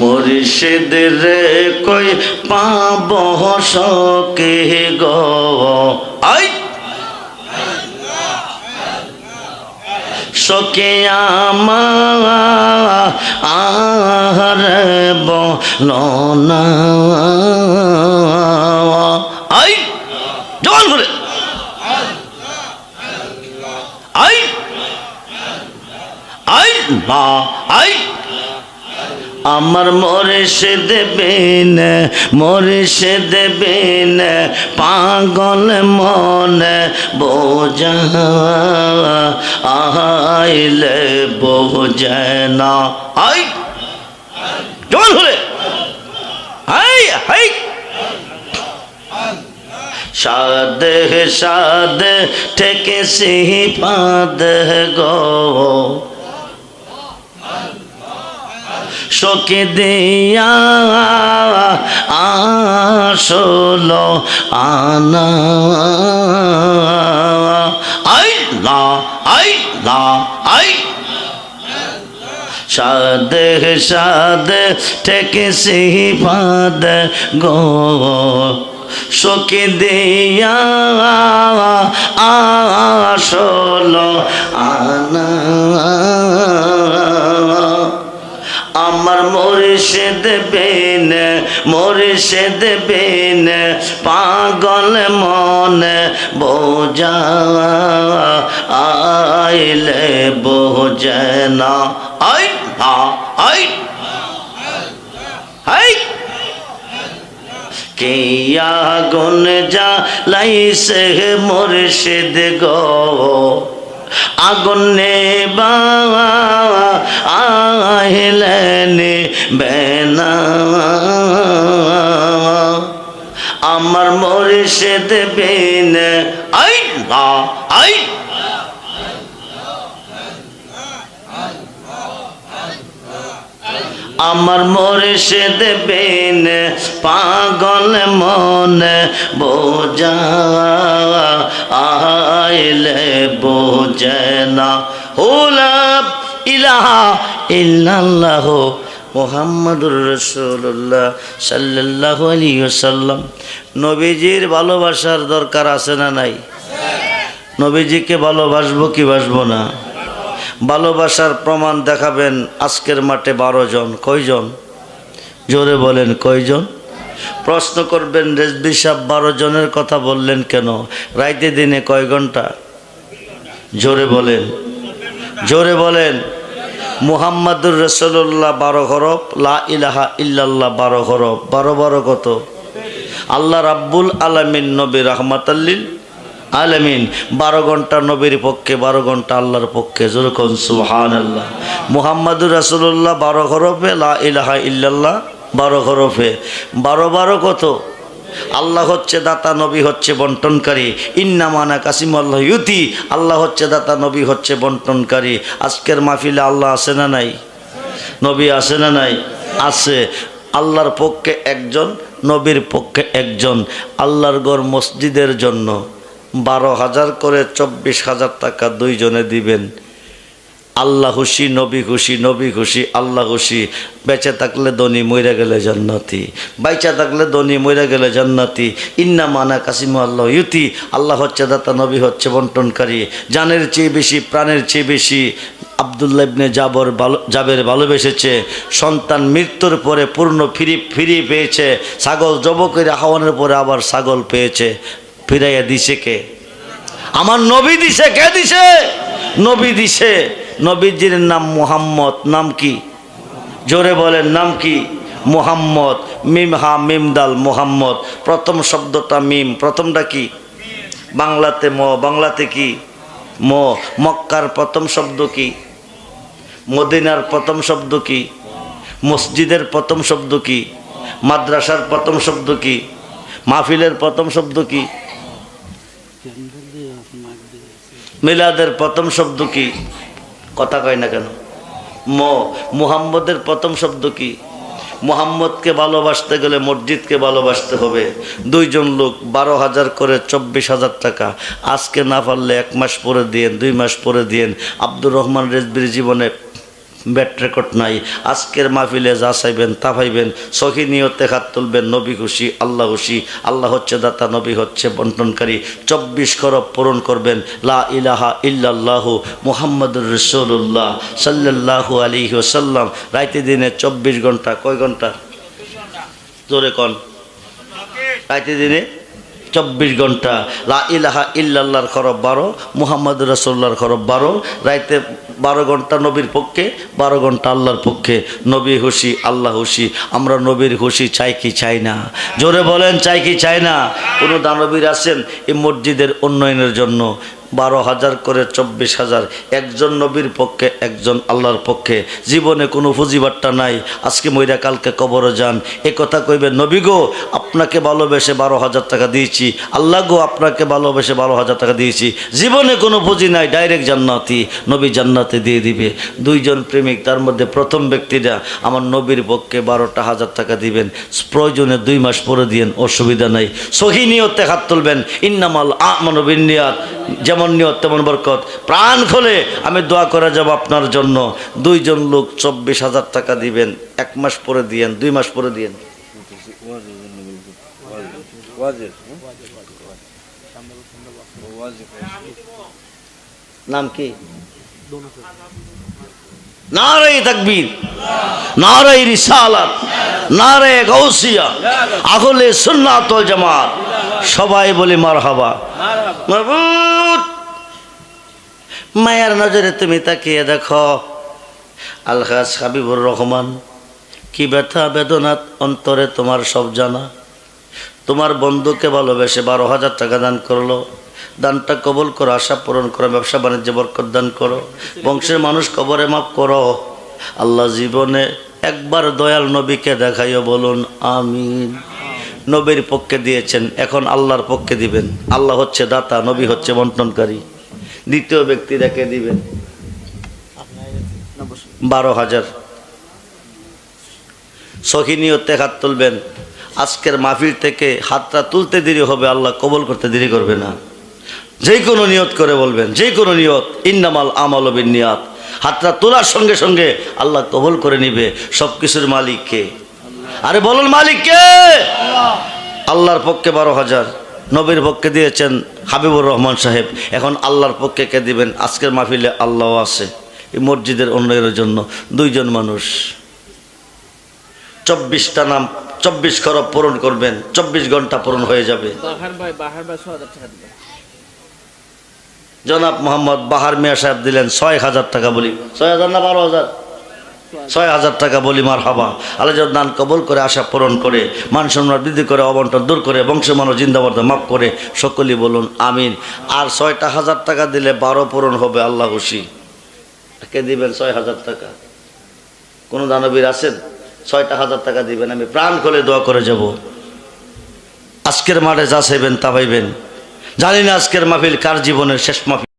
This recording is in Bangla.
মুর্শিদ রে কই পাব সকে গো আই সকে আমার বলনা আই জবান করে আই আই মা আই আমার মুর্শিদ বিন মুর্শিদ বিন পাগল মন বোঝা আইলে বোঝে না আই জোর হলে আই হাই সাদ সাদ থেকে সিপাদ গো শোকে দিয়া আসলো আনা আই লা আই লা আই সাদ সাদ থেকে সিপাদ গো শোকে দিয়া আসলো আনা আমার মুর্শিদ বিন পাগল মন বোঝা আইলে বোঝে না আই না আই হাই কে আগুন জ্বালাইছে মুর্শিদ গো আগুন নেবা আইলেন বেনা আমার মুর্শিদ বিন আই না আই আমার মুর্শিদ বিন পাগল মন বোঝা আইলে বোঝে না লা ইলাহা ইল্লাল্লাহ মুহাম্মাদুর রাসূলুল্লাহ সাল্লাল্লাহু আলাইহি ওয়াসাল্লাম। নবীজির ভালোবাসার দরকার আছে না নাই? নবীজিকে ভালোবাসবো কি বাসবো না? ভালোবাসার প্রমাণ দেখাবেন আজকের মাঠে 12 জন। কয়জন? জোরে বলেন কয়জন? প্রশ্ন করবেন রেজবি সাহেব 12 জনের কথা বললেন কেন? রাইতে দিনে কয় ঘন্টা? জোরে বলেন, জোরে বলেন। মুহাম্মাদুর রাসূলুল্লাহ 12 হরফ, লা ইলাহা ইল্লাল্লাহ 12 হরফ। 12 12 কত? আল্লাহ রাব্বুল আলামিন নবী রাহমাতাল লিল আলামিন। 12 ঘন্টা নবীর পক্ষে, 12 ঘন্টা আল্লাহর পক্ষে। জোরে কোন সুবহানাল্লাহ। মুহাম্মাদুর রাসূলুল্লাহ 12 হরফে, লা ইলাহা ইল্লাল্লাহ 12 হরফে। 12 12 কত? আল্লাহ হচ্ছে দাতা, নবী হচ্ছে বন্টনকারী। ইন্নামানা কাসিমাল্লাহ ইউতি। আল্লাহ হচ্ছে দাতা, নবী হচ্ছে বন্টনকারী। আজকের মাহফিলে আল্লাহ আছে না নাই? নবী আছে না নাই? আছে। আল্লাহর পক্ষে একজন, নবীর পক্ষে একজন। আল্লাহর ঘর মসজিদের জন্য 12,000 করে 24,000 টাকা দুইজনে দিবেন। আল্লাহ খুশি, নবী খুশি, নবী খুশি, আল্লাহ খুশি। বেঁচে থাকলে ধনী, মইরা গেলে জান্নাতি। বাইচা থাকলে ধনী, মইরা গেলে জান্নাতি। ইন্না মানা কাসিমু আল্লাহ ইউতি। আল্লাহ হচ্ছে দাতা, নবী হচ্ছে বন্টনকারী। জানের চেয়ে বেশি, প্রাণের চেয়ে বেশি আব্দুল্লাহ ইবনে জাবের ভালোবেসেছে। সন্তান মৃত্যুর পরে পূর্ণ ফিরি পেয়েছে। ছাগল জব করে হাওয়ানোর পরে আবার ছাগল পেয়েছে। ফিরাইয়া দিছে কে? আমার নবী দিছে। কে দিছে? নবী দিছে। নবীজির নাম মুহাম্মদ। নাম কি? জোরে বলেন, নাম কি? মুহাম্মদ। মিম হা মিম দাল মুহাম্মদ। প্রথম শব্দটা মিম। প্রথমটা কি? বাংলাতে ম। বাংলাতে কি? ম। মক্কার প্রথম শব্দ কি? মদিনার প্রথম শব্দ কি? মসজিদের প্রথম শব্দ কি? মাদ্রাসার প্রথম শব্দ কি? মাহফিলের প্রথম শব্দ কি? মিলাদের প্রথম শব্দ কি? কথা কয় না কেন? ম। মুহাম্মদের প্রথম শব্দ কি? মুহাম্মদকে ভালোবাসতে গেলে মসজিদকে ভালোবাসতে হবে। দুইজন লোক 12,000 করে 24,000 টাকা। আজকে না পারলে 1 মাস পরে দিয়েন, 2 মাস পরে দিয়েন। আব্দুর রহমান রেজবির জীবনে ব্যাট রেকর্ড নাই। আজকের মাহফিলে যা চাইবেন তা পাইবেন। সহি নিয়তে হাত তুলবেন। নবী খুশি, আল্লাহ খুশি। আল্লাহ হচ্ছে দাতা, নবী হচ্ছে বন্টনকারী। 24 করব পূরণ করবেন। লা ইলাহা ইল্লাল্লাহু মুহাম্মাদুর রাসূলুল্লাহ সাল্লাল্লাহু আলাইহি ওয়াসাল্লাম। রাইতে দিনে 24 ঘন্টা। কয় ঘন্টা? জোরে কন। রাইতে দিনে 24 ঘন্টা। লা ইলাহা ইল্লাল্লাহর খরব 12, মুহাম্মাদুর রাসূলুল্লাহর খরব 12। রাইতে 12 ঘন্টা নবীর পক্ষে, 12 ঘন্টা আল্লাহর পক্ষে। নবী খুশি, আল্লাহ খুশি। আমরা নবীর খুশি চাই কি চাই না? জোরে বলেন, চাই কি চাই না? কোনো দানবীর আছেন এই মসজিদের উন্নয়নের জন্য? 12,000 করে 24,000। একজন নবীর পক্ষে, একজন আল্লাহর পক্ষে। জীবনে কোনো ফুজিবাট্টা নাই। আজকে মইরা কালকে কবরে যান, এ কথা কইবেন নবী গো আপনাকে ভালোবেসে 12,000 টাকা দিয়েছি, আল্লাহ গো আপনাকে ভালোবেসে 12,000 টাকা দিয়েছি। জীবনে কোনো পুঁজি নাই, ডাইরেক্ট জান্নাতি। নবী জান্নাতে দিয়ে দিবে। দুইজন প্রেমিক, তার মধ্যে প্রথম ব্যক্তিটা আমার নবীর পক্ষে 12,000 টাকা দিবেন। প্রয়োজনে 2 মাস পরে দিয়েন, অসুবিধা নাই। সহি নিয়তে হাত তুলবেন। ইন্নামাল আমানু বিন্নিয়াত। যেমন নিয়ত তেমন বরকত। প্রাণ খোলে আমি দোয়া করে যাব আপনার জন্য। 2 জন লোক 24,000 টাকা দিবেন। 1 মাস পরে দিয়েন, 2 মাস পরে দিয়েন। নাম কি? নারে তাকবীর, নারে রিসালাত, নারে গাউসিয়া, আহলে সুন্নাত ওয়াল জামাত। সবাই বলি মারহাবা। মাবুদ মায়ার নজরে তুমি তাকিয়ে দেখো। আলহাজ হাবিবুর রহমান, কি ব্যথা বেদনাত অন্তরে তোমার সব জানা। তোমার বন্ধুকে ভালোবেসে 12,000 টাকা দান করলো। দানটা কবুল করো, আশা পূরণ করো, ব্যবসা বাণিজ্যে বরকত দান করো, বংশের মানুষ কবরে মাফ করো। আল্লাহ জীবনে একবার দয়াল নবীকে দেখাইও, বলুন আমিন। নবীর পক্ষে দিয়েছেন, এখন আল্লাহর পক্ষে দিবেন। আল্লাহ হচ্ছে দাতা, নবী হচ্ছে বন্টনকারী। দ্বিতীয় ব্যক্তি রেখে দিবেন 12,000। সহি নিয়তে হাত তুলবেন। আজকের মাহফিল থেকে হাতটা তুলতে দেরি হবে, আল্লাহ কবুল করতে দেরি করবে না। যে কোনো নিয়ত করে বলবেন, যে কোনো নিয়ত। ইন্নামাল আমালু বিন্নিয়াত। হাতটা তোলার সঙ্গে সঙ্গে আল্লাহ কবুল করে নিবে। সব কিছুর মালিক কে? আরে বলুন মালিক কে? আল্লাহর পক্ষে 12,000, নবীর পক্ষে দিয়েছেন হাবিবুর রহমান সাহেব। এখন আল্লাহর পক্ষে কে দিবেন? আজকের মাহফিলে আল্লাহ আছে। এই মসজিদের উন্নয়নের জন্য 2 জন মানুষ 24টা নাম, 24 খরব পূরণ করবেন। 24 ঘন্টা পূরণ হয়ে যাবে। জনাব মোহাম্মদ বাহার মিয়া সাহেব দিলেন 6,000 টাকা। বলি 6,000 না 12,000? 6,000 টাকা বলি মারহাবা। আল্লাহ দান কবুল করে, আশা পূরণ করে, মান সম্মান বৃদ্ধি করে, অবন্টন দূর করে, বংশ মানুষ জিন্দাবাদ মাফ করে। সকলেই বলুন আমিন। আর 6,000 টাকা দিলে 12 পূরণ হবে, আল্লাহ খুশি। কে দিবেন 6,000 টাকা? কোনো দানবীর আছেন? 6,000 টাকা দিবেন। আমি প্রাণ খুলে দোয়া করে যাব। আজকের মাঠে যা চাইবেন তা পাইবেন। জানি না আজকের মাহফিল কার জীবনের শেষ মাহফিল।